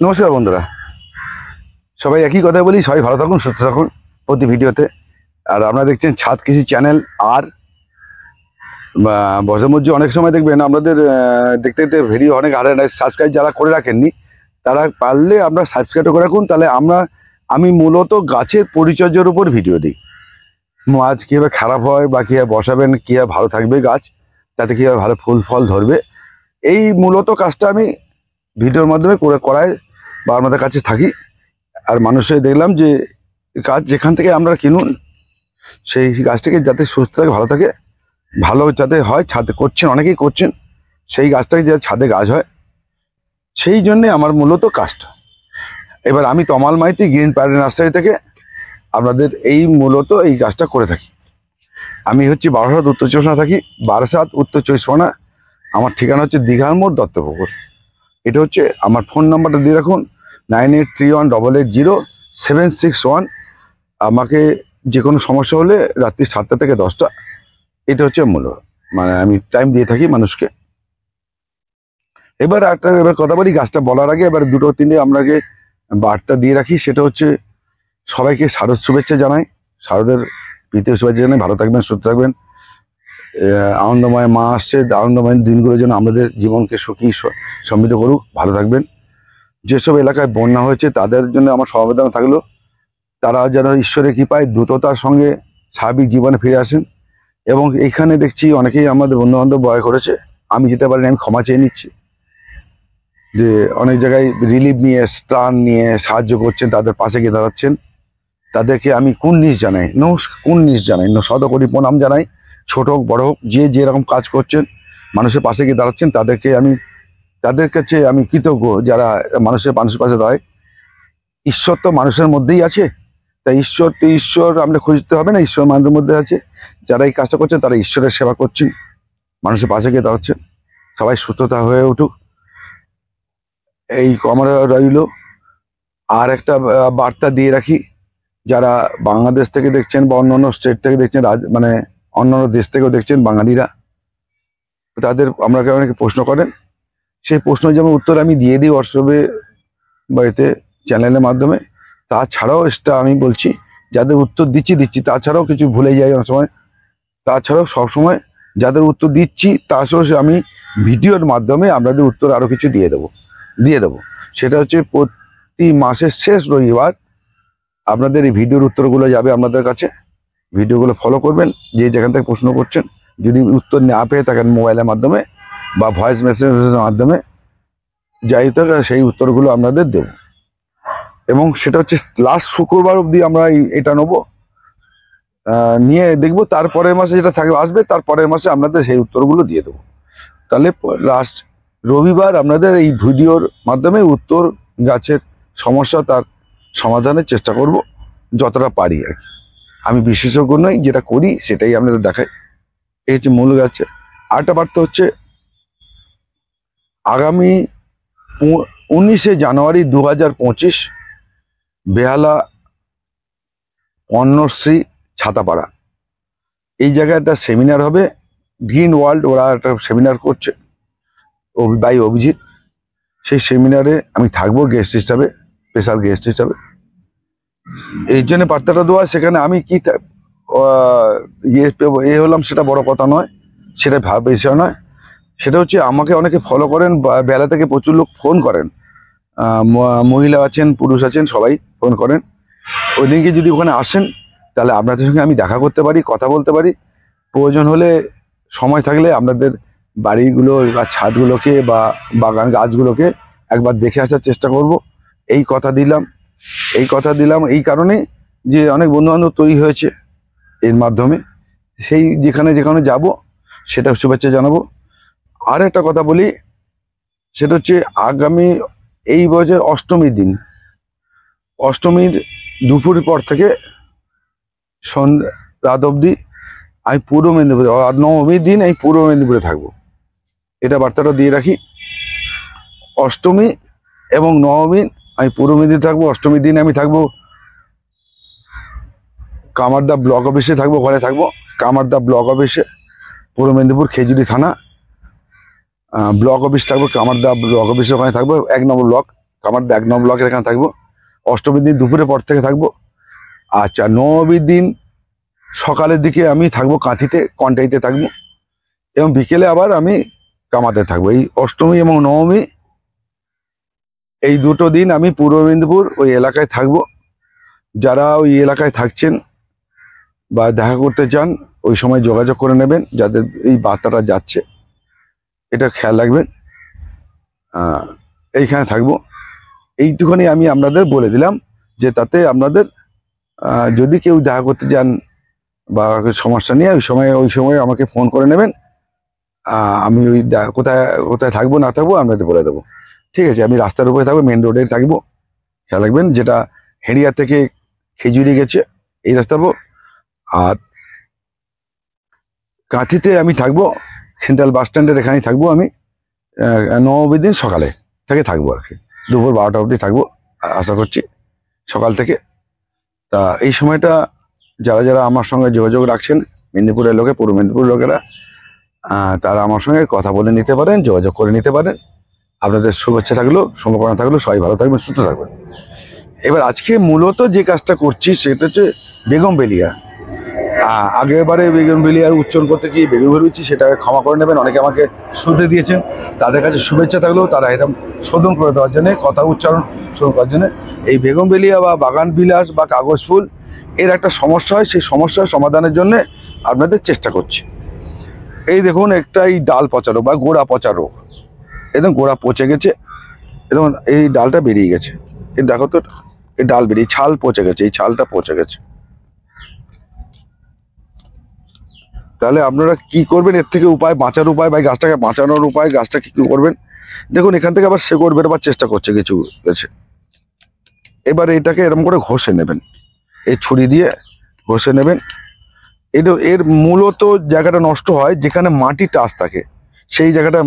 নমস্কার বন্ধুরা, সবাই একই কথা বলি, সবাই ভালো থাকুন, সুস্থ থাকুন প্রতি ভিডিওতে। আর আপনারা দেখছেন ছাদ কৃষি চ্যানেল। আর বছর মধ্যে অনেক সময় দেখবেন আপনাদের দেখতে দেখতে ভিডিও অনেক হারে সাবস্ক্রাইব যারা করে রাখেননি তারা পারলে আপনারা সাবস্ক্রাইব করে রাখুন। তাহলে আমি মূলত গাছের পরিচর্যার উপর ভিডিও দিই। গাছ কীভাবে খারাপ হয় বা কীভাবে বসাবেন, কীভাবে ভালো থাকবে গাছ, তাতে কীভাবে ভালো ফুল ফল ধরবে, এই মূলত কাজটা আমি ভিডিওর মাধ্যমে করাই বা আপনাদের কাছে থাকি। আর মানুষের দেখলাম যে গাছ যেখান থেকে আমরা কিনুন সেই গাছটাকে যাতে সুস্থ থাকে, ভালো থাকে, ভালো যাতে হয়, ছাদে করছেন, অনেকেই করছেন, সেই গাছটাকে যাতে ছাদে গাছ হয়, সেই জন্যে আমার মূলত কাজটা। এবার আমি তমাল মাইতি গ্রিন প্যারেন্ট নার্সারি থেকে আপনাদের মূলত এই গাছটা করে থাকি। আমি হচ্ছে বারাসাত উত্তর চব্বিশ পরগনা থাকি, বারাসাত উত্তর চব্বিশ পরগনা। আমার ঠিকানা হচ্ছে দীঘার মোড়, দত্তপুকুর। এটা হচ্ছে আমার ফোন নাম্বারটা দিয়ে রাখুন, 9831880761। আমাকে যে কোনো সমস্যা হলে রাত্রি 7টা থেকে 10টা, এটা হচ্ছে আমি টাইম দিয়ে থাকি মানুষকে। এবার কথা বলি গাছটা বলার আগে, এবার দুটো তিনটে আপনাকে বার্তা দিয়ে রাখি। সেটা হচ্ছে সবাইকে শারদ শুভেচ্ছা জানাই, শারদের প্রীতীয় শুভেচ্ছা জানাই। ভালো থাকবেন, সুস্থ থাকবেন। আনন্দময় মা আসছে, আনন্দময় দিনগুলোর জন্য আমাদের জীবনকে সুখী সমৃদ্ধ করুক। ভালো থাকবেন। যেসব এলাকায় বন্যা হয়েছে তাদের জন্য আমার সমবেদনা থাকলো, তারা যেন ঈশ্বরের কৃপায় দ্রুততার সঙ্গে স্বাভাবিক জীবনে ফিরে আসেন। এবং এইখানে দেখছি অনেকেই আমাদের বন্ধু বান্ধব ভয় করেছে, আমি যেতে পারিনি, আমি ক্ষমা চেয়ে নিচ্ছি। যে অনেক জায়গায় রিলিফ নিয়ে, ত্রাণ নিয়ে সাহায্য করছেন, তাদের পাশে গিয়ে দাঁড়াচ্ছেন, তাদেরকে আমি কুর্নিশ জানাই, শতকোটি প্রণাম জানাই। ছোট হোক বড় হোক, যে যেরকম কাজ করছেন, মানুষের পাশে গিয়ে দাঁড়াচ্ছেন, তাদের কাছে আমি কৃতজ্ঞ। যারা মানুষের পাশে দাঁড়ায়, ঈশ্বর তো মানুষের মধ্যেই আছে, তাই ঈশ্বর আমরা খুঁজতে হবে না, ঈশ্বর মানুষের মধ্যে আছে। যারা এই কাজটা করছেন তারা ঈশ্বরের সেবা করছেন, মানুষের পাশে গিয়ে দাঁড়াচ্ছেন। সবাই সুস্থতা হয়ে উঠুক, এই কামনা রইল। আর একটা বার্তা দিয়ে রাখি, যারা বাংলাদেশ থেকে দেখছেন বা অন্যান্য স্টেট থেকে দেখছেন, অন্যান্য দেশ থেকেও দেখছেন বাঙালিরা, তাদের আমাকে অনেকে প্রশ্ন করেন। সেই প্রশ্ন যেমন উত্তর আমি দিয়ে দিই হোয়াটসঅ্যাপে বা এতে চ্যানেলের মাধ্যমে। তাছাড়াও আমি বলছি, যাদের উত্তর দিচ্ছি, তাছাড়াও কিছু ভুলে যাই অনেক সময়। তাছাড়াও সবসময় যাদের উত্তর দিচ্ছি তাছাড়াও আমি ভিডিওর মাধ্যমে আপনাদের উত্তর আরও কিছু দিয়ে দেবো। সেটা হচ্ছে প্রতি মাসের শেষ রবিবার আপনাদের এই ভিডিওর উত্তরগুলো যাবে আপনাদের কাছে। ভিডিওগুলো ফলো করবেন, যে যেখান থেকে প্রশ্ন করছেন। যদি উত্তর না পেয়ে থাকেন মোবাইলের মাধ্যমে বা ভয়েস মেসেজের মাধ্যমে, যাই হোক সেই উত্তরগুলো আপনাদের দেব। এবং সেটা হচ্ছে লাস্ট শুক্রবার অবধি আমরা এটা নেবো, নিয়ে দেখবো তারপরের মাসে যেটা আসবে, তারপরের মাসে আপনাদের সেই উত্তরগুলো দিয়ে দেবো। তাহলে লাস্ট রবিবার আপনাদের এই ভিডিওর মাধ্যমে উত্তর, গাছের সমস্যা, তার সমাধানের চেষ্টা করব যতটা পারি আর কি। আমি বিশেষজ্ঞ নই, যেটা করি সেটাই আপনাদের দেখাই। এই হচ্ছে মূল গাছের। আরেকটা বার্তা হচ্ছে, আগামী 19শে জানুয়ারি 2025 বেহালা পণ্যশ্রী ছাতাপাড়া, এই জায়গায় একটা সেমিনার হবে। গ্রিন ওয়ার্ল্ড ওরা একটা সেমিনার করছে বাই অভিজিৎ। সেই সেমিনারে আমি থাকবো গেস্ট হিসাবে, স্পেশাল গেস্ট হিসাবে। এই জন্য বার্তাটা দেওয়া। সেখানে আমি কি হলাম সেটা বড় কথা নয়, সেটা বিষয় নয়। সেটা হচ্ছে আমাকে অনেকে ফলো করেন, বেলা থেকে প্রচুর লোক ফোন করেন, মহিলা আছেন, পুরুষ আছেন, সবাই ফোন করেন। ওই দিনকে যদি ওখানে আসেন তাহলে আপনাদের সঙ্গে আমি দেখা করতে পারি, কথা বলতে পারি। প্রয়োজন হলে সময় থাকলে আপনাদের বাড়িগুলো বা ছাদগুলোকে বা বাগান গাছগুলোকে একবার দেখে আসার চেষ্টা করব। এই কথা দিলাম এই কারণে যে অনেক বন্ধুবান্ধব তৈরি হয়েছে এর মাধ্যমে। সেই যেখানে যাব সেটা শুভেচ্ছা জানাবো। আর একটা কথা বলি, সেটা হচ্ছে আগামী এই বছর অষ্টমীর দিন, অষ্টমীর দুপুর পর থেকে সন্ধ্যা রাত অবধি আমি পূর্ব মেদিনীপুরে, আর নবমীর দিন আমি পূর্ব মেদিনীপুরে থাকবো। এটা বার্তাটা দিয়ে রাখি। অষ্টমী এবং নবমী আমি পূর্ব মেদিনীপুরে থাকবো। অষ্টমীর দিন আমি থাকবো কামারদা ব্লক অফিসে থাকবো, ওখানে থাকবো কামারদা ব্লক অফিসে, পূর্ব মেদিনীপুর খেজুরি থানা ব্লক অফিস থাকবো, কামারদা ব্লক অফিসে ওখানে থাকবো, 1 নম্বর ব্লক কামারদা 1 নম্বর ব্লকের এখানে থাকবো। অষ্টমীর দিন দুপুরের পর থেকে থাকবো। আচ্ছা, নবমীর দিন সকালের দিকে আমি থাকবো কাঁথিতে, কন্টাইতে থাকবো, এবং বিকেলে আবার আমি কামাতে থাকবো। এই অষ্টমী এবং নবমী এই দুটো দিন আমি পূর্ব মেদিনীপুর ওই এলাকায় থাকবো। যারা ওই এলাকায় থাকছেন বা দেখা করতে চান ওই সময় যোগাযোগ করে নেবেন, যাদের এই বার্তাটা যাচ্ছে এটা খেয়াল রাখবেন। এইখানে থাকবো, এইটুখানি আমি আপনাদের বলে দিলাম, যে তাতে আপনাদের যদি কেউ দেখা করতে চান বা সমস্যা নিয়ে ওই সময় আমাকে ফোন করে নেবেন। আমি ওই কোথায় কোথায় থাকবো না থাকবো আপনাদের বলে দেবো। ঠিক আছে, আমি রাস্তার উপরে থাকবো, মেন রোডে থাকবো। খেয়াল রাখবেন, যেটা হেরিয়া থেকে খেজুরি গেছে এই রাস্তা। আর কাঁথিতে আমি থাকবো, সেন্ট্রাল বাস স্ট্যান্ডের এখানেই থাকবো আমি। নবমীর দিন সকালে থেকে থাকবো আর কি, দুপুর 12টা অবধি থাকবো আশা করছি, সকাল থেকে। তা এই সময়টা যারা যারা আমার সঙ্গে যোগাযোগ রাখছেন, মেদিনীপুরের লোকে, পূর্ব মেদিনীপুরের লোকেরা, তারা আমার সঙ্গে কথা বলে নিতে পারেন, যোগাযোগ করে নিতে পারেন। আপনাদের শুভেচ্ছা থাকলো, শুভকামনা থাকলো, সবাই ভালো থাকবেন, সুস্থ থাকবেন। এবার আজকে মূলত যে কাজটা করছি সেটা হচ্ছে বেগমবেলিয়া। আগেরবারে বেগমবেলিয়ার উচ্চারণ করতে গিয়ে বেগুন বেরোচ্ছি, সেটাকে ক্ষমা করে নেবেন। অনেকে আমাকে শুনতে দিয়েছেন, তাদের কাছে শুভেচ্ছা থাকলেও তারা এরকম শোধন করে দেওয়ার জন্য, কথা উচ্চারণ শোধন করার জন্য, এই বেগমবেলিয়া বা বাগান বিলাস বা কাগজ ফুল এর একটা সমস্যা হয়, সেই সমস্যার সমাধানের জন্য আপনাদের চেষ্টা করছি। এই দেখুন, একটা এই ডাল পচা রোগ বা গোড়া পচা রোগ, একদম গোড়া পচে গেছে, এবং এই ডালটা বেরিয়ে গেছে। এই দেখো তো, এই ডাল বেরিয়ে ছাল পচে গেছে, এই ছালটা পচে গেছে। তাহলে আপনারা কি করবেন, এর থেকে উপায়, বাঁচার উপায় বা গাছটাকে বাঁচানোর উপায়, গাছটাকে কি করবেন? দেখুন, এখান থেকে আবার শেকড় বেরোবার চেষ্টা করছে কিছু গেছে। এবার এটাকে এরকম করে ঘষে নেবেন, এই ছুরি দিয়ে ঘষে নেবেন। এটা এর মূলত জায়গাটা নষ্ট হয় যেখানে মাটি টাচ থাকে, সেই জায়গাটা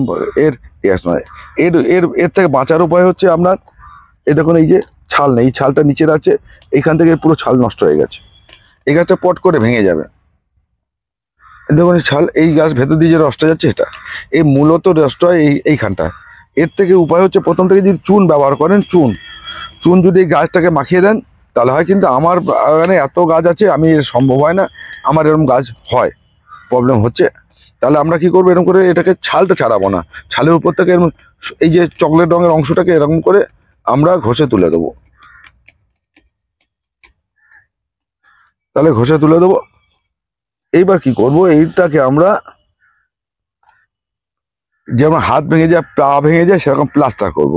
এর নয়। এর এর এর থেকে বাঁচার উপায় হচ্ছে আপনার, এই দেখুন, এই যে ছাল নেই, এই ছালটা নিচের আছে, এখান থেকে পুরো ছাল নষ্ট হয়ে গেছে। এই গাছটা পট করে ভেঙে যাবে। দেখুন ছাল, এই গাছ ভেতর দিয়ে যে রসটা যাচ্ছে, এটা এই মূলত রসটা এইখানটা। এর থেকে উপায় হচ্ছে, প্রথম থেকে যদি চুন ব্যবহার করেন, চুন যদি এই গাছটাকে মাখিয়ে দেন, তাহলে হয়। কিন্তু আমার মানে এত গাছ আছে, আমি সম্ভব হয় না, আমার এরকম গাছ হয়, প্রবলেম হচ্ছে। তাহলে আমরা কি করবো, এরকম করে এটাকে ছালটা ছাড়াবো না, ছালের উপর থেকে এই যে চকলেট রঙের অংশটাকে এরকম করে আমরা ঘষে তুলে দেবো। তাহলে ঘষে তুলে দেবো। এইবার কি করব, এইটাকে আমরা যেমন হাত ভেঙে যায়, পা ভেঙে যায়, সেরকম প্লাস্টার করব,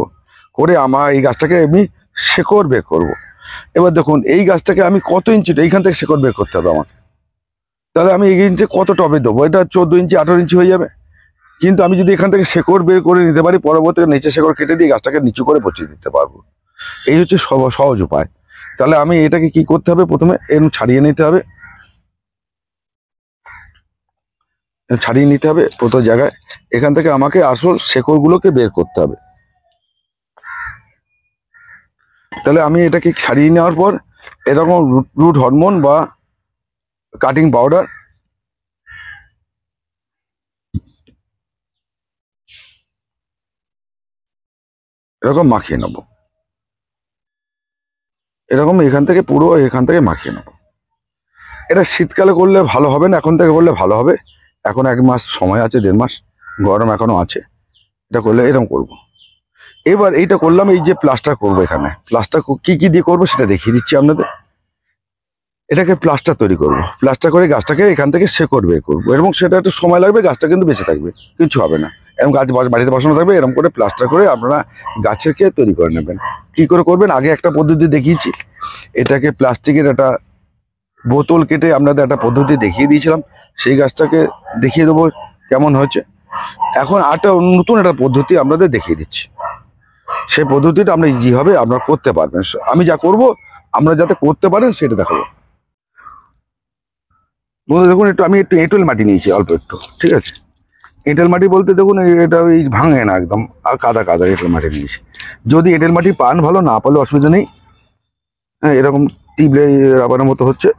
করে আমার এই গাছটাকে আমি শেকড় বের করব। এবার দেখুন, এই গাছটাকে আমি কত ইঞ্চি, এইখান থেকে শেকড় বের করতে হবে আমার। তাহলে আমি এই ইঞ্চি কত টবে দেবো, এটা 14 ইঞ্চি 18 ইঞ্চি হয়ে যাবে। কিন্তু আমি যদি এখান থেকে শেকড় বের করে নিতে পারি, পরবর্তীতে নিচে শেকড় কেটে দিয়ে গাছটাকে নিচু করে পচিয়ে দিতে পারবো। এই হচ্ছে সহজ উপায়। তাহলে আমি এটাকে কি করতে হবে, প্রথমে এরকম ছাড়িয়ে নিতে হবে, প্রথম জায়গায়। এখান থেকে আমাকে আসল শেকড়গুলোকে বের করতে হবে। তাহলে আমি এটাকে ছাড়িয়ে নেওয়ার পর এরকম রুট হরমোন বা কাটিং পাউডার এরকম মাখিয়ে নেব, এরকম এখান থেকে মাখিয়ে নেব। এটা শীতকালে করলে ভালো হবে না, এখন থেকে করলে ভালো হবে। এখন 1 মাস সময় আছে, 1.5 মাস, গরম এখনো আছে। এটা করলে এরকম করব। এবার এইটা করলাম, এই যে প্লাস্টার করবো, এখানে প্লাস্টার কি কি দিয়ে করবো সেটা দেখিয়ে দিচ্ছি আপনাদের। এটাকে প্লাস্টার তৈরি করব, প্লাস্টার করে গাছটাকে এখান থেকে শেকড় বের করবো, এবং সেটা একটু সময় লাগবে, গাছটা কিন্তু বেঁচে থাকবে, কিছু হবে না। এরকম গাছ বাড়িতে বসানো থাকবে, এরকম করে প্লাস্টার করে আপনারা গাছেরকে তৈরি করে নেবেন। কি করে করবেন, আগে একটা পদ্ধতি দেখিয়েছি। এটাকে প্লাস্টিকের একটা বোতল কেটে আপনাদের একটা পদ্ধতি দেখিয়ে দিয়েছিলাম, সেই গাছটাকে দেখিয়ে দেবো কেমন হয়েছে। এখন নতুন একটা পদ্ধতি আপনাদের দেখিয়ে দিচ্ছি, সেই পদ্ধতিটা আমরা ইজিভাবে আপনারা করতে পারবেন। আমি যা করব আমরা যাতে করতে পারেন সেটা দেখাবো। দেখুন, আমি একটু এঁটেল মাটি নিয়েছি, অল্প একটু, ঠিক আছে। এঁটেল মাটি বলতে দেখুন, এটা ওই ভাঙে না একদম, আর কাদা কাদা এঁটেল মাটি নিয়েছি। যদি এঁটেল মাটি পান ভালো, না পারলে অসুবিধা নেই। হ্যাঁ, এরকম টিবলে রাবারের মতো হচ্ছে।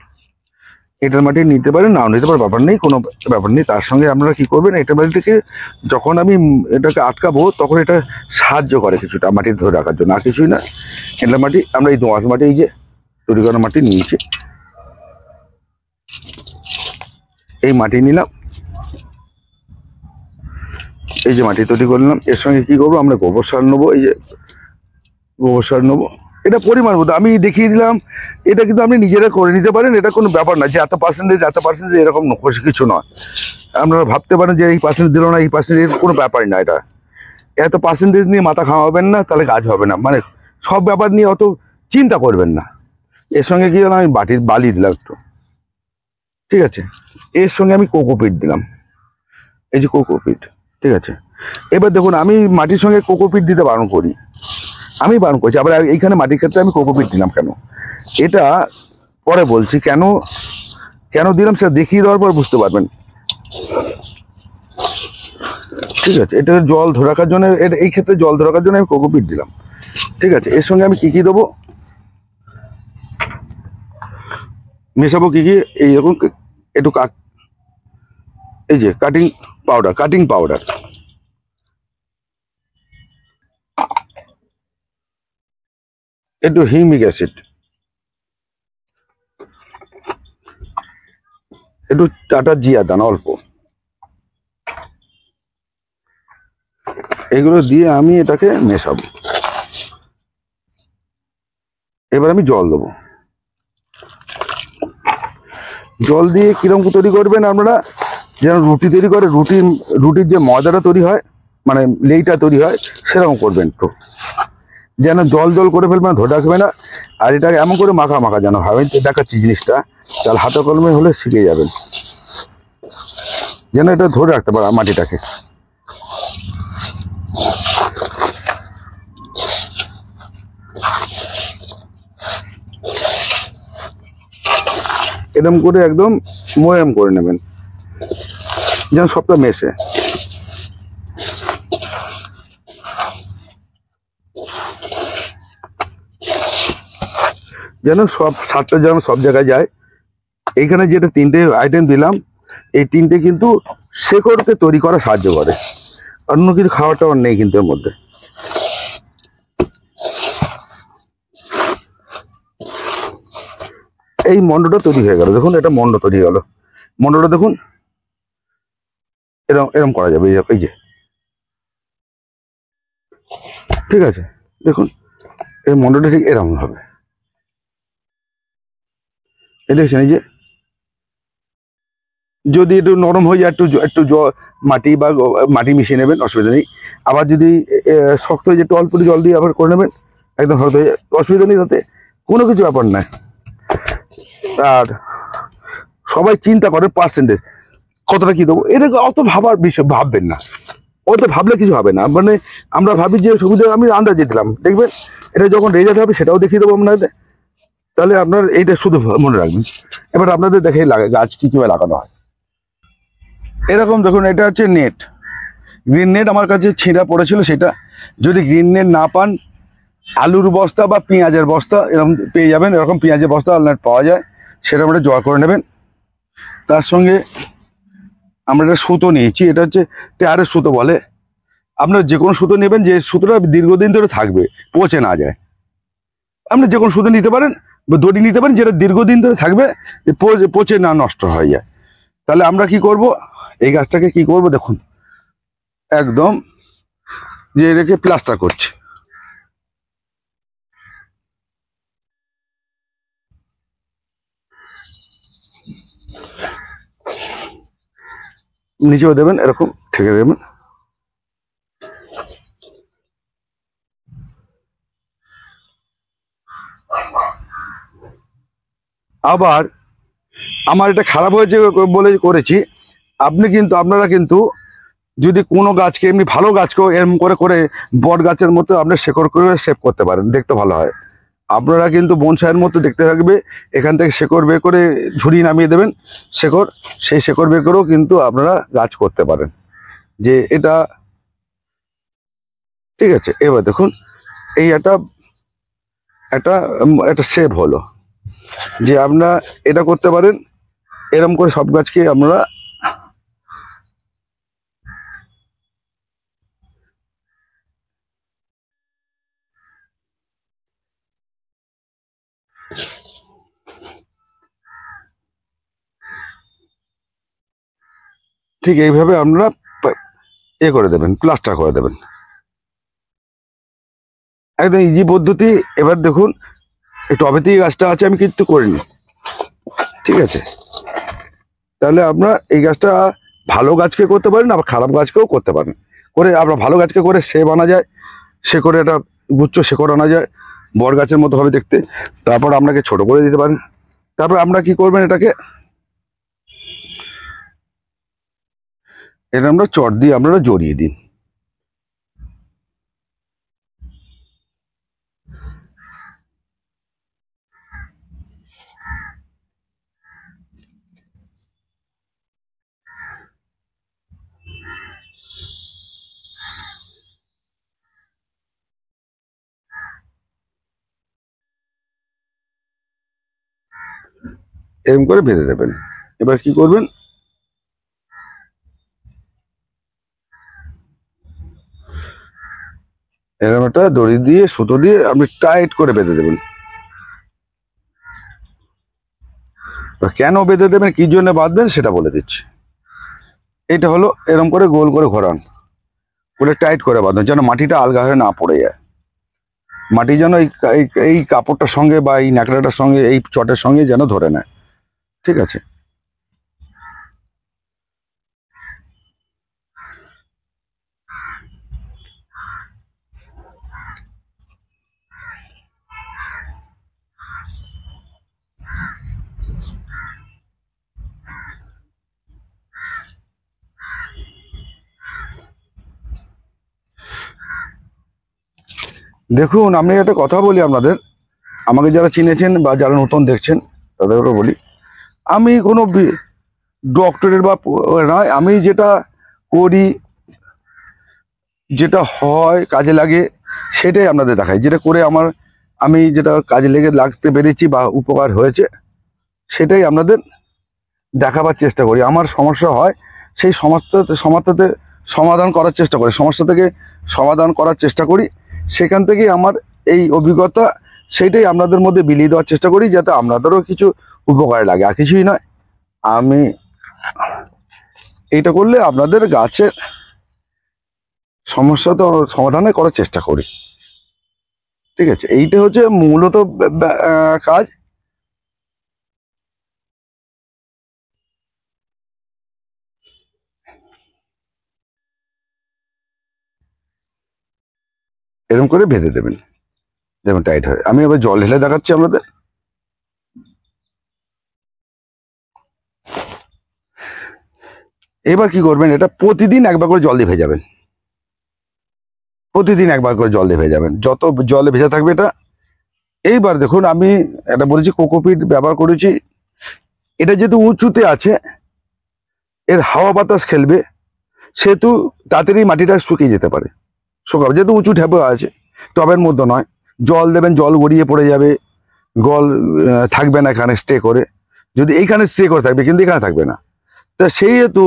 এঁটেল মাটি নিতে পারেন, নাও নিতে পারেন, ব্যাপার নেই, কোনো ব্যাপার নেই। তার সঙ্গে আপনারা কি করবেন, এঁটেল মাটিটাকে যখন আমি এটাকে আটকাবো তখন এটা সাহায্য করে কিছুটা মাটি ধরে রাখার জন্য, আর কিছুই না। এঁটেল মাটি আমরা এই দোআঁশ মাটি, এই যে তৈরি করা মাটি নিয়েছি, এই মাটি নিলাম, এই যে মাটি তৈরি করলাম, এর সঙ্গে কি করবো আমরা গোবর সার নেবো, এই যে গোবর সার নেবো। এটা পরিমাণ মতো আমি দেখিয়ে দিলাম, এটা কিন্তু আপনি নিজেরা করে নিতে পারেন, এটা কোনো ব্যাপার না যে এত পার্সেন্টেজ এরকম কিছু নয়। আপনারা ভাবতে পারেন যে এই পার্সেন্টেজ দিল না, এই পার্সেন্টেজ, কোনো ব্যাপারই না। এটা এত পার্সেন্টেজ নিয়ে মাথা খাওয়াবেন না, তাহলে কাজ হবে না। মানে সব ব্যাপার নিয়ে অত চিন্তা করবেন না। এর সঙ্গে কি হলো, আমি বালি দিলাম একটু, ঠিক আছে। এর সঙ্গে আমি কোকোপিট দিলাম, এই যে কোকোপিট, ঠিক আছে। এবার দেখুন আমি মাটির সঙ্গে কোকোপিট দিতে বারণ করি, আমি বারণ করছি। আবার এইখানে মাটির ক্ষেত্রে আমি কোকোপিট দিলাম কেন, এটা পরে বলছি। কেন কেন দিলাম সেটা দেখিয়ে দেওয়ার পর বুঝতে পারবেন, ঠিক আছে। এটা জল ধরে রাখার জন্য, এই ক্ষেত্রে জল ধরে রাখার জন্য আমি কোকোপিট দিলাম, ঠিক আছে। এর সঙ্গে আমি কি কি দেবো মেশাবো, কি কি, এইরকম একটু এই যে কাটিং পাউডার, একটু হিউমিক অ্যাসিড, একটু টাটা জিয়া দানা অল্প, এগুলো দিয়ে আমি এটাকে মেশাবো। এবার আমি জল দেবো, জল দিয়ে কিরকম তৈরি করবেন আপনারা, যেন রুটি তৈরি করে, রুটির যে ময়দাটা তৈরি হয়, মানে লেইটা তৈরি হয়, সেরকম করবেন একটু, যেন জল করে ফেলবেন, ধরে রাখবে না। আর এটাকে এমন করে মাখা যেন ভাবেন, দেখাচ্ছি জিনিসটা, তাহলে হাতে কলমে হলে শিখে যাবেন, যেন এটা ধরে রাখতে পারে মাটিটাকে। এরকম করে একদম ময়াম করে নেবেন, যেন সবটা মেশে। যেন সব সারটা যেন সব জায়গায় যায়। এইখানে যেটা 3টে আইটেম দিলাম, এই 3টে কিন্তু শেকড়কে তৈরি করা সাহায্য করে, অন্য কিছু খাওয়ার টাওয়ার নেই কিন্তু এর মধ্যে। এই মন্ডটা তৈরি হয়ে গেল, দেখুন এটা মন্ড তৈরি হয়ে গেল। মন্ডটা দেখুন এরকম এরকম করা যাবে, এই যে, ঠিক আছে। দেখুন এই মন্ডটা ঠিক এরকম হবে, এই দেখছেন, এই যে যদি একটু নরম হয়ে যায়, একটু মাটি বা মাটি মিশিয়ে নেবেন, অসুবিধা নেই। আবার যদি শক্ত হয়ে যায়, একটু অল্প জল দিয়ে আবার করে নেবেন, একদম শক্ত হয়ে যায়, অসুবিধা নেই, তাতে কোনো কিছু ব্যাপার নয়। আর সবাই চিন্তা করে পার্সেন্টেজ কতটা কি দেবো, এটা অত ভাবার বিষয় ভাববেন না, অত ভাবলে কিছু হবে না। মানে আমরা ভাবি যে সুবিধা, আমি আন্দাজে দিলাম, দেখবেন এটা যখন রেজাল্ট হবে সেটাও দেখিয়ে দেবো আপনাদের, তাহলে আপনার এইটা শুধু মনে রাখবেন। এবার আপনাদের দেখে গাছ কিভাবে লাগানো হয়। এরকম দেখুন, এটা হচ্ছে নেট, গ্রিন নেট আমার কাছে ছিঁড়া পড়েছিল, সেটা যদি গ্রিন নেট না পান, আলুর বস্তা বা পেঁয়াজের বস্তা এরকম পেয়ে যাবেন, এরকম পেঁয়াজের বস্তা অনলাইন পাওয়া যায়, সেটা আমরা জোগাড় করে নেবেন। তার সঙ্গে আমরা একটা সুতো নিয়েছি, এটা হচ্ছে টেয়ারের সুতো বলে। আপনার যে কোনো সুতো নেবেন, যে সুতোটা দীর্ঘদিন ধরে থাকবে, পচে না যায়। আপনি যে কোনো সুতো নিতে পারেন বা দড়ি নিতে পারেন, যেটা দীর্ঘদিন ধরে থাকবে, পচে না নষ্ট হয়ে যায়। তাহলে আমরা কি করব, এই গাছটাকে কি করব, দেখুন একদম যে রেখে প্লাস্টার করছে, নিচেও দেবেন, এরকম ঠেকে দেবেন। আবার আমার এটা খারাপ হয়েছে বলে করেছি, আপনারা কিন্তু যদি কোনো গাছকে এমনি ভালো গাছকেও এরম করে বট গাছের মতো আপনার শেকড় করে সেভ করতে পারেন, দেখতে ভালো হয়। আপনারা কিন্তু বনসাইয়ের মতো দেখতে থাকবে, এখান থেকে শেকড় বের করে ঝুড়ি নামিয়ে দেবেন, সেই শেকড় বের করেও কিন্তু আপনারা গাছ করতে পারেন, যে এটা ঠিক আছে। এবার দেখুন এই একটা একটা সেভ হলো, যে আপনারা এটা করতে পারেন, এরকম করে সব গাছকে আমরা ঠিক এইভাবে আমরা করে দেবেন, প্লাস্টার করে দেবেন, একদম ইজি পদ্ধতি। এবার দেখুন এই টবেতেই গাছটা আছে, আমি কিন্তু করিনি, ঠিক আছে? তাহলে আপনার এই গাছটা ভালো গাছকে করতে পারেন, আবার খারাপ গাছকেও করতে পারেন। করে আপনার ভালো গাছকে করে সে বানা যায়, সে করে একটা গুচ্ছ শেকড় আনা যায়, বট গাছের মতো হবে দেখতে। তারপর আপনাকে ছোট করে দিতে পারেন। তারপর আপনারা কি করবেন, এটা আমরা চট দিয়ে আপনারা জড়িয়ে দিন। এরকম করে বেঁধে দেবেন। এবার কি করবেন, এরকম একটা দড়ি দিয়ে সুতো দিয়ে আপনি টাইট করে বেঁধে দেবেন। কেন বেঁধে দেবেন, কি জন্য বাঁধবেন সেটা বলে দিচ্ছি। এটা হলো এরকম করে গোল করে ঘোরান, করে টাইট করে বাঁধবেন, যেন মাটিটা আলগা হয়ে না পড়ে যায়। মাটি যেন এই কাপড়টার সঙ্গে বা এই ন্যাকড়াটার সঙ্গে, এই চটের সঙ্গে যেন ধরে নেয়, ঠিক আছে? দেখুন আমি একটা কথা বলি আপনাদের, আমাকে যারা চিনেছেন বা যারা নতুন দেখছেন তাদেরও বলি, আমি কোনো ডক্টরের বা নয়, আমি যেটা করি, যেটা হয় কাজে লাগে সেটাই আপনাদের দেখাই। যেটা করে আমি যেটা কাজে লাগতে পেরেছি বা উপকার হয়েছে সেটাই আপনাদের দেখাবার চেষ্টা করি। আমার সমস্যা হয় সেই সমস্যাতে সমাধান করার চেষ্টা করি, সমস্যা থেকে সমাধান করার চেষ্টা করি। সেখান থেকেই আমার এই অভিজ্ঞতা, সেইটাই আপনাদের মধ্যে বিলিয়ে দেওয়ার চেষ্টা করি, যাতে আপনাদেরও কিছু উপকার লাগে, আর কিছুই নয়। আমি এইটা করলে আপনাদের গাছের সমস্যা তো সমাধানে করার চেষ্টা করি, ঠিক আছে? এইটা হচ্ছে মূলত কাজ। এরকম করে বেঁধে দেবেন, দেখুন টাইট হয়। আমি এবার জল ঢেলে দেখাচ্ছি আপনাদের। এবার কি করবেন, এটা প্রতিদিন একবার করে জল দিয়ে ভেজাবেন, প্রতিদিন একবার করে জল দিয়ে ভেজাবেন, যত জলে ভেজা থাকবে এটা। এইবার দেখুন আমি এটা বলেছি কোকোপিট ব্যবহার করেছি। এটা যেহেতু উঁচুতে আছে, এর হাওয়া বাতাস খেলবে, সেহেতু তাড়াতাড়ি মাটিটা শুকিয়ে যেতে পারে, শুকাবে, যেহেতু উঁচু ঢেপে আছে, টবের মধ্যে নয়। জল দেবেন, জল গড়িয়ে পড়ে যাবে, জল থাকবে না এখানে স্টে করে। যদি এইখানে স্টে করে থাকবে, কিন্তু এখানে থাকবে না। তা সেই হেতু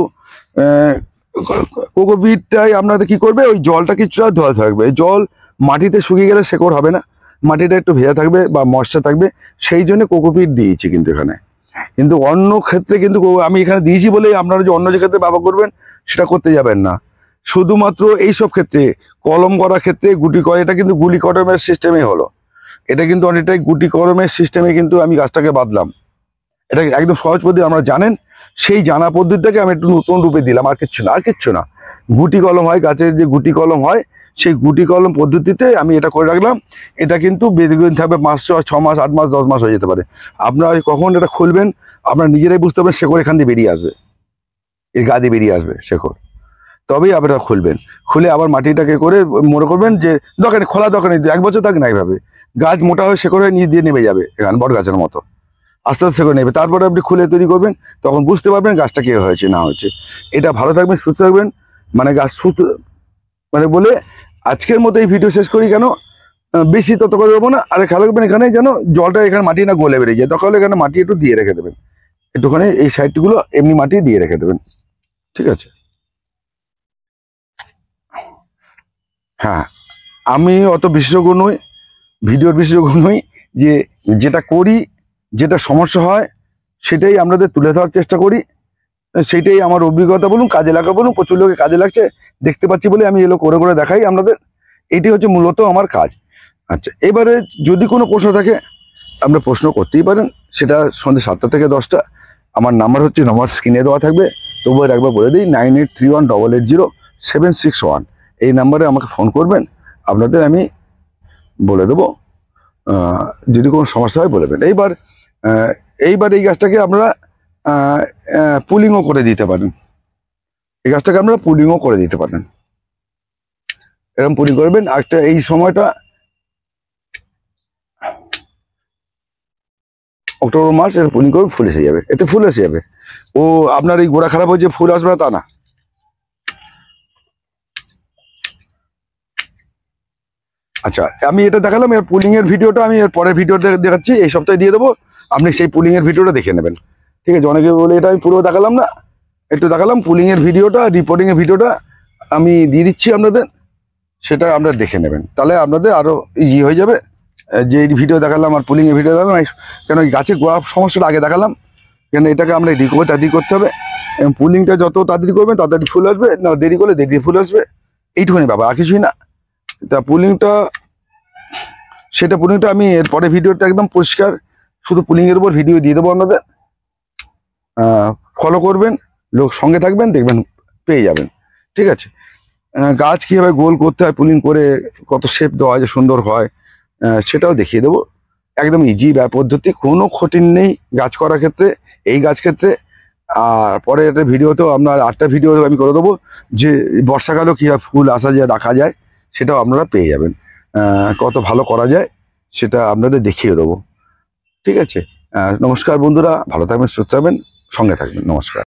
কোকোপিটটাই আপনাদের কি করবে, ওই জলটা কিছুটা ধোয়া থাকবে। এই জল মাটিতে শুকিয়ে গেলে শেকড় হবে না, মাটিটা একটু ভেজা থাকবে বা ময়শ্চার থাকবে, সেই জন্য কোকোপিট দিয়েছি। কিন্তু এখানে কিন্তু অন্য ক্ষেত্রে কিন্তু আমি এখানে দিয়েছি বলেই আপনারা যে অন্য যে ক্ষেত্রে ব্যবহার করবেন সেটা করতে যাবেন না। শুধুমাত্র এইসব ক্ষেত্রে, কলম করার ক্ষেত্রে, গুটি করা, এটা কিন্তু গুলি কলমের সিস্টেমে হলো। এটা কিন্তু অনেকটাই গুটি কলমের সিস্টেমে কিন্তু আমি গাছটাকে বাঁধলাম। এটা একদম সহজ পদ্ধতি, আপনারা জানেন। সেই জানা পদ্ধতিটাকে আমি একটু নতুন রূপে দিলাম, আর কিচ্ছু না, আর কিচ্ছু না। গুটি কলম হয়, গাছের যে গুটি কলম হয়, সেই গুটি কলম পদ্ধতিতে আমি এটা করে রাখলাম। এটা কিন্তু দীর্ঘদিন থাকবে, 5 6 মাস 8 মাস 10 মাস হয়ে যেতে পারে। আপনারা কখন এটা খুলবেন আপনারা নিজেরাই বুঝতে পারবেন, শেকড় এখান দিয়ে বেরিয়ে আসবে, এর গা দিয়ে বেরিয়ে আসবে শেকড়। তবেই আপনারা খুলবেন। খুলে আবার মাটিটাকে করে মনে করবেন যে দরকার নেই, খোলা দরকার নেই, 1 বছর থাক না, এইভাবে গাছ মোটা হয়ে শেকড় হয়ে নিচ দিয়ে নেমে যাবে, এখানে বট গাছের মতো আস্তে আস্তে করে নেবে। তারপরে আপনি খুলে তৈরি করবেন, তখন বুঝতে পারবেন গাছটা কি হয়েছে না হয়েছে। এটা ভালো থাকবেন, সুস্থ থাকবেন, মানে গাছ সুস্থ, মানে বলে আজকের মতো এই ভিডিও শেষ করি। কেন বেশি তত করে দেবো না। আর খেয়াল রাখবেন এখানে যেন জলটা এখানে মাটি না গলে বেরিয়ে যায়, তখন এখানে মাটি একটু দিয়ে রেখে দেবেন। একটুখানি এই সাইডগুলো এমনি মাটি দিয়ে রেখে দেবেন, ঠিক আছে। হ্যাঁ, আমি অত বিশেষজ্ঞ নই, ভিডিওর বিশেষজ্ঞ নই, যে যেটা করি, যেটা সমস্যা হয় সেটাই আপনাদের তুলে ধরার চেষ্টা করি। সেটাই আমার অভিজ্ঞতা বলুন, কাজে লাগা বলুন, প্রচুর লোকে কাজে লাগছে দেখতে পাচ্ছি বলে আমি এগুলো করে করে দেখাই আপনাদের। এটি হচ্ছে মূলত আমার কাজ। আচ্ছা, এবারে যদি কোনো প্রশ্ন থাকে আপনারা প্রশ্ন করতেই পারেন, সেটা সন্ধ্যে 7টা থেকে 10টা। আমার নাম্বার হচ্ছে, নাম্বার স্ক্রিনে দেওয়া থাকবে, তবুও একবার বলে দিই, 9831880761। এই নাম্বারে আমাকে ফোন করবেন, আপনাদের আমি বলে দেবো। যদি কোনো সমস্যা হয় বলবেন। এইবার এই গাছটাকে আপনারা পুলিংও করে দিতে পারেন, এই গাছটাকে আপনারা পুলিংও করে দিতে পারেন, এরকম পুলিং করবেন। একটা এই সময়টা অক্টোবর মাস, এর পুলিং করবেন, ফুল এসে যাবে, এতে ফুল এসে যাবে। ও আপনার এই গোড়া খারাপ হয়েছে ফুল আসবে না তা না। আচ্ছা, আমি এটা দেখালাম, এর পুলিং এর ভিডিওটা আমি এর পরের ভিডিও দেখাচ্ছি, এই সপ্তাহে দিয়ে দেবো, আপনি সেই পুলিং এর ভিডিওটা দেখে নেবেন, ঠিক আছে। অনেকে বলে এটা আমি পুরো দেখালাম না, একটু দেখালাম। পুলিং এর ভিডিওটা, রিপোর্টিং এর ভিডিওটা আমি দিয়ে দিচ্ছি আপনাদের, সেটা আপনারা দেখে নেবেন, তাহলে আপনাদের আরো ইজি হয়ে যাবে। যে ভিডিও দেখালাম আর পুলিং এর ভিডিও দেখালাম, কেন এই গাছের গোড়া সমস্যাটা আগে দেখালাম, কেন এটাকে আমরা তাড়াতাড়ি করতে হবে। এবং পুলিংটা যত তাড়াতাড়ি করবেন তাড়াতাড়ি ফুল আসবে, না দেরি করলে দেরি ফুল আসবে, এইটুকুনি ব্যাপার, আর কিছুই না। তা পুলিংটা আমি এর পরে ভিডিওটা একদম পরিষ্কার শুধু পুলিং এর উপর ভিডিও দিয়ে দেবো আপনাদের, ফলো করবেন, লোক সঙ্গে থাকবেন, দেখবেন পেয়ে যাবেন, ঠিক আছে। গাছ কীভাবে গোল করতে হয়, পুলিং করে কত শেপ দেওয়া যে সুন্দর হয়, সেটাও দেখিয়ে দেবো। একদম ইজি পদ্ধতি, কোনো কঠিন নেই গাছ করার ক্ষেত্রে, এই গাছ ক্ষেত্রে। আর পরে একটা ভিডিওতেও আপনার 8টা ভিডিও আমি করে দেবো, যে বর্ষাকালেও কীভাবে ফুল আসা যায়, রাখা যায়, সেটাও আপনারা পেয়ে যাবেন। কত ভালো করা যায় সেটা আপনাদের দেখিয়ে দেবো, ঠিক আছে। নমস্কার বন্ধুরা, ভালো থাকবেন, সুস্থ থাকবেন, সঙ্গে থাকবেন, নমস্কার।